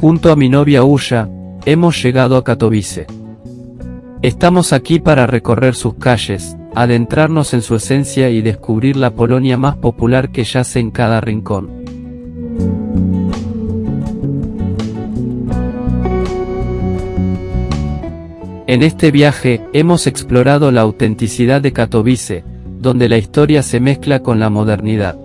Junto a mi novia Ulla, hemos llegado a Katowice. Estamos aquí para recorrer sus calles, adentrarnos en su esencia y descubrir la Polonia más popular que yace en cada rincón. En este viaje, hemos explorado la autenticidad de Katowice, donde la historia se mezcla con la modernidad.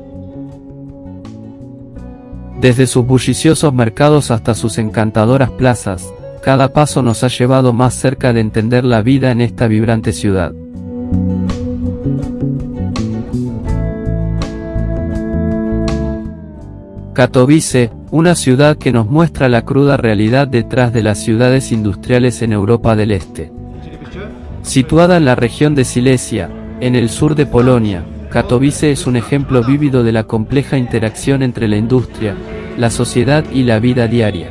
Desde sus bulliciosos mercados hasta sus encantadoras plazas, cada paso nos ha llevado más cerca de entender la vida en esta vibrante ciudad. Katowice, una ciudad que nos muestra la cruda realidad detrás de las ciudades industriales en Europa del Este. Situada en la región de Silesia, en el sur de Polonia, Katowice es un ejemplo vívido de la compleja interacción entre la industria, la sociedad y la vida diaria.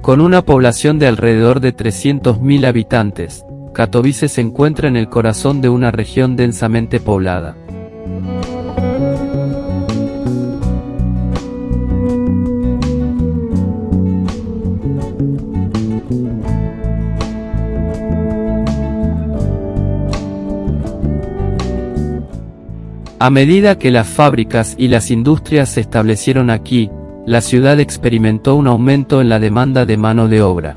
Con una población de alrededor de 300.000 habitantes, Katowice se encuentra en el corazón de una región densamente poblada. A medida que las fábricas y las industrias se establecieron aquí, la ciudad experimentó un aumento en la demanda de mano de obra.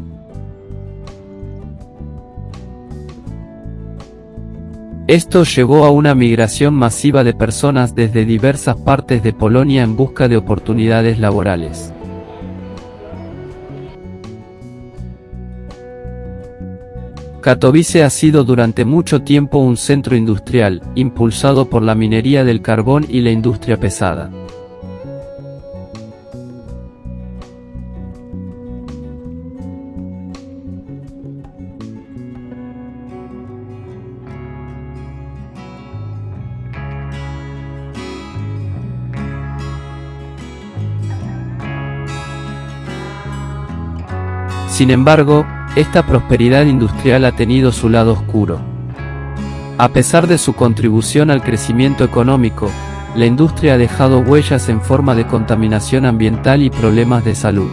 Esto llevó a una migración masiva de personas desde diversas partes de Polonia en busca de oportunidades laborales. Katowice ha sido durante mucho tiempo un centro industrial, impulsado por la minería del carbón y la industria pesada. Sin embargo, esta prosperidad industrial ha tenido su lado oscuro. A pesar de su contribución al crecimiento económico, la industria ha dejado huellas en forma de contaminación ambiental y problemas de salud.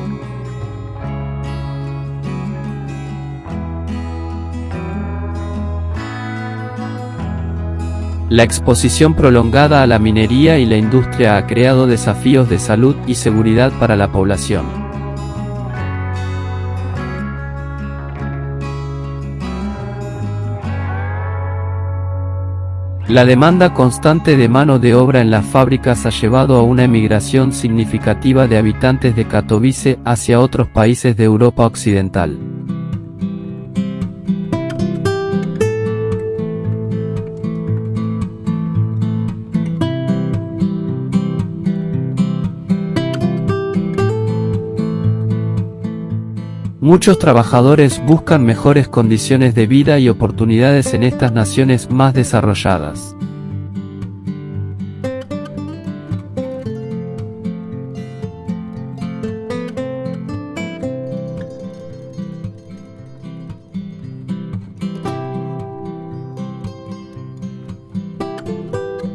La exposición prolongada a la minería y la industria ha creado desafíos de salud y seguridad para la población. La demanda constante de mano de obra en las fábricas ha llevado a una emigración significativa de habitantes de Katowice hacia otros países de Europa Occidental. Muchos trabajadores buscan mejores condiciones de vida y oportunidades en estas naciones más desarrolladas.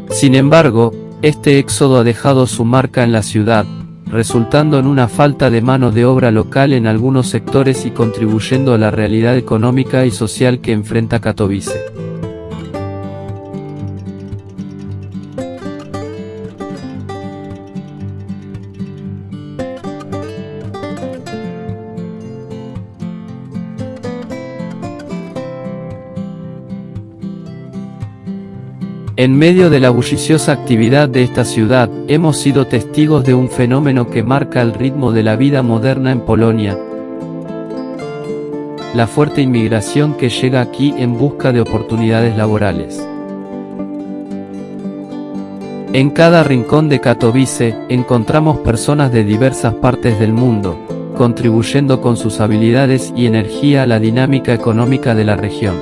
Sin embargo, este éxodo ha dejado su marca en la ciudad, resultando en una falta de mano de obra local en algunos sectores y contribuyendo a la realidad económica y social que enfrenta Katowice. En medio de la bulliciosa actividad de esta ciudad, hemos sido testigos de un fenómeno que marca el ritmo de la vida moderna en Polonia: la fuerte inmigración que llega aquí en busca de oportunidades laborales. En cada rincón de Katowice, encontramos personas de diversas partes del mundo, contribuyendo con sus habilidades y energía a la dinámica económica de la región.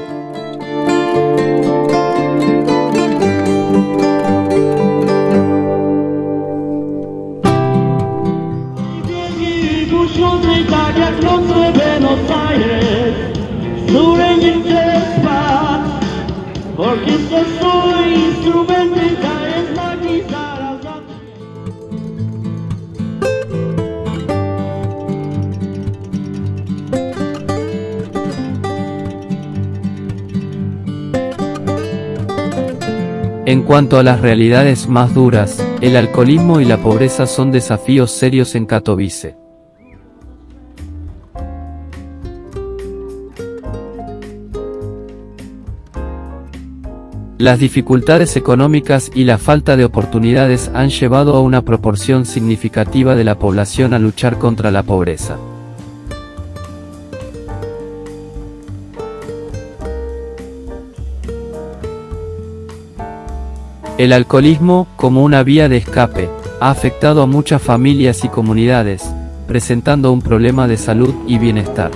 porque yo soy instrumentista en maquizar a la... En cuanto a las realidades más duras, el alcoholismo y la pobreza son desafíos serios en Katowice. Las dificultades económicas y la falta de oportunidades han llevado a una proporción significativa de la población a luchar contra la pobreza. El alcoholismo, como una vía de escape, ha afectado a muchas familias y comunidades, presentando un problema de salud y bienestar.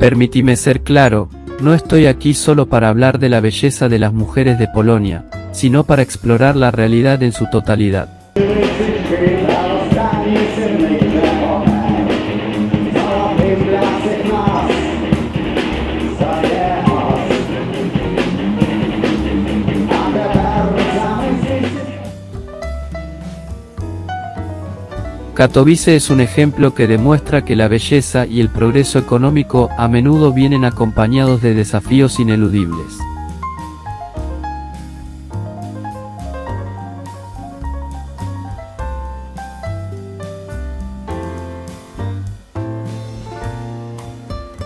Permíteme ser claro, no estoy aquí solo para hablar de la belleza de las mujeres de Polonia, sino para explorar la realidad en su totalidad. Katowice es un ejemplo que demuestra que la belleza y el progreso económico a menudo vienen acompañados de desafíos ineludibles.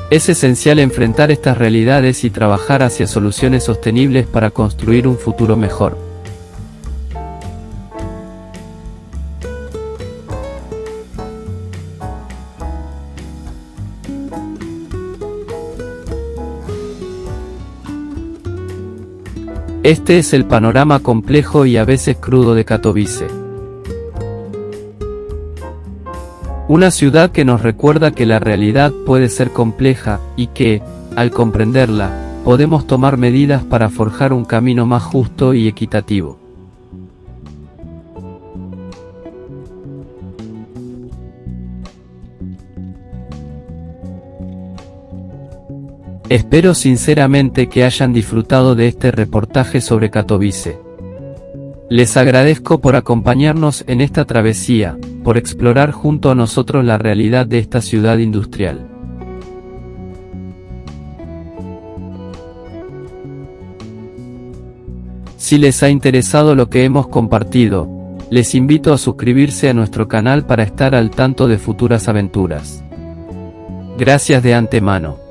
Es esencial enfrentar estas realidades y trabajar hacia soluciones sostenibles para construir un futuro mejor. Este es el panorama complejo y a veces crudo de Katowice. Una ciudad que nos recuerda que la realidad puede ser compleja, y que, al comprenderla, podemos tomar medidas para forjar un camino más justo y equitativo. Espero sinceramente que hayan disfrutado de este reportaje sobre Katowice. Les agradezco por acompañarnos en esta travesía, por explorar junto a nosotros la realidad de esta ciudad industrial. Si les ha interesado lo que hemos compartido, les invito a suscribirse a nuestro canal para estar al tanto de futuras aventuras. Gracias de antemano.